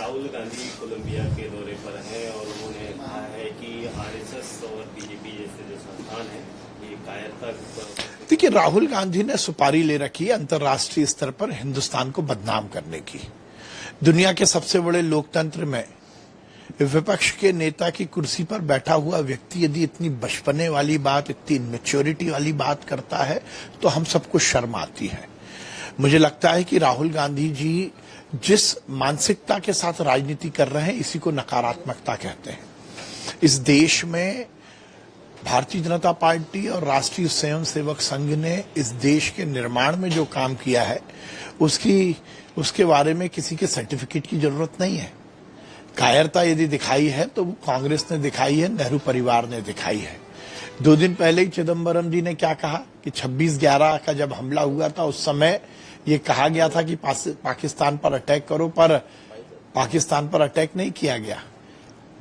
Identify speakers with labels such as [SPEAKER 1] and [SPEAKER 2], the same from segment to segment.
[SPEAKER 1] Rahul Gandhi Colombia के दौरे पर हैं और उन्होंने कहा है कि आरएसएस और बीजेपी जैसे जो संस्थान है ये कायरता।
[SPEAKER 2] देखिए, राहुल गांधी ने सुपारी ले रखी है अंतर्राष्ट्रीय स्तर पर हिंदुस्तान को बदनाम करने की। दुनिया के सबसे बड़े लोकतंत्र में विपक्ष के नेता की कुर्सी पर बैठा हुआ व्यक्ति यदि इतनी बचपने वाली बात, इतनी मैच्योरिटी वाली बात करता है तो हम सबको शर्म आती है। मुझे लगता है कि राहुल गांधी जी जिस मानसिकता के साथ राजनीति कर रहे हैं इसी को नकारात्मकता कहते हैं। इस देश में भारतीय जनता पार्टी और राष्ट्रीय स्वयंसेवक संघ ने इस देश के निर्माण में जो काम किया है उसके बारे में किसी के सर्टिफिकेट की जरूरत नहीं है। कायरता यदि दिखाई है तो कांग्रेस ने दिखाई है, नेहरू परिवार ने दिखाई है। 2 दिन पहले ही चिदम्बरम जी ने क्या कहा कि 26/11 का जब हमला हुआ था उस समय ये कहा गया था कि पाकिस्तान पर अटैक करो, पर पाकिस्तान पर अटैक नहीं किया गया।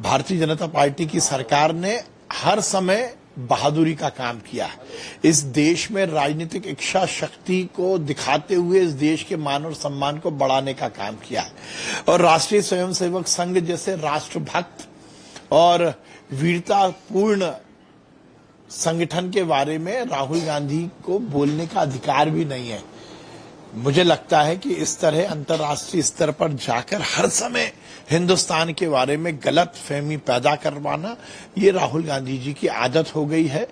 [SPEAKER 2] भारतीय जनता पार्टी की सरकार ने हर समय बहादुरी का काम किया है। इस देश में राजनीतिक इच्छा शक्ति को दिखाते हुए इस देश के मान और सम्मान को बढ़ाने का काम किया है। और राष्ट्रीय स्वयंसेवक संघ जैसे राष्ट्रभक्त और वीरतापूर्ण संगठन के बारे में राहुल गांधी को बोलने का अधिकार भी नहीं है। मुझे लगता है कि इस तरह अंतर्राष्ट्रीय स्तर पर जाकर हर समय हिंदुस्तान के बारे में गलत फहमी पैदा करवाना ये राहुल गांधी जी की आदत हो गई है।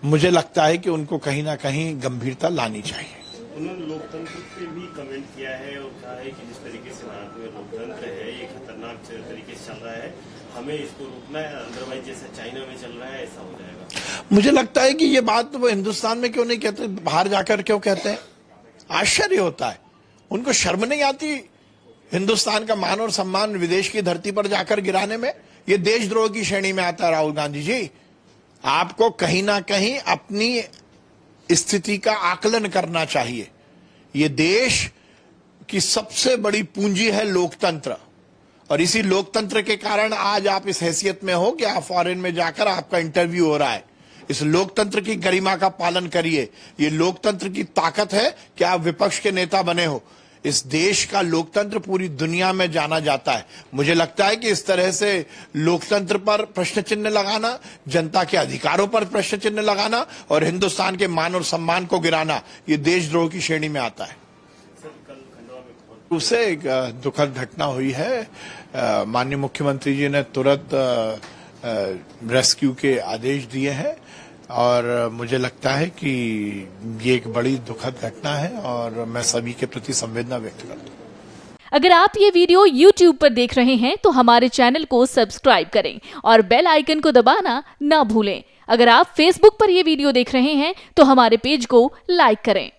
[SPEAKER 2] मुझे लगता है कि उनको कहीं ना कहीं गंभीरता लानी चाहिए।
[SPEAKER 1] उन्होंने लोकतंत्र पे भी कमेंट किया है और कहा है कि जिस तरीके से भारत में लोकतंत्र है ये खतरनाक तरीके से चल रहा है, हमें इसको रोकना है, अदरवाइज जैसा चाइना में चल रहा है ऐसा हो जाएगा।
[SPEAKER 2] मुझे लगता है कि ये बात वो हिंदुस्तान में क्यों नहीं कहते, बाहर जाकर क्यों कहते हैं? आश्चर्य होता है, उनको शर्म नहीं आती हिंदुस्तान का मान और सम्मान विदेश की धरती पर जाकर गिराने में? ये देशद्रोह की श्रेणी में आता है। राहुल गांधी जी, आपको कहीं ना कहीं अपनी स्थिति का आकलन करना चाहिए। ये देश की सबसे बड़ी पूंजी है लोकतंत्र, और इसी लोकतंत्र के कारण आज आप इस हैसियत में हो कि आप फॉरेन में जाकर आपका इंटरव्यू हो रहा है। इस लोकतंत्र की गरिमा का पालन करिए। ये लोकतंत्र की ताकत है कि आप विपक्ष के नेता बने हो। इस देश का लोकतंत्र पूरी दुनिया में जाना जाता है। मुझे लगता है कि इस तरह से लोकतंत्र पर प्रश्न चिन्ह लगाना, जनता के अधिकारों पर प्रश्न चिन्ह लगाना और हिंदुस्तान के मान और सम्मान को गिराना ये देशद्रोह की श्रेणी में आता है। उससे एक दुखद घटना हुई है। माननीय मुख्यमंत्री जी ने तुरंत रेस्क्यू के आदेश दिए हैं और मुझे लगता है कि ये एक बड़ी दुखद घटना है और मैं सभी के प्रति संवेदना व्यक्त करता हूँ।
[SPEAKER 3] अगर आप ये वीडियो YouTube पर देख रहे हैं तो हमारे चैनल को सब्सक्राइब करें और बेल आइकन को दबाना ना भूलें। अगर आप Facebook पर ये वीडियो देख रहे हैं तो हमारे पेज को लाइक करें।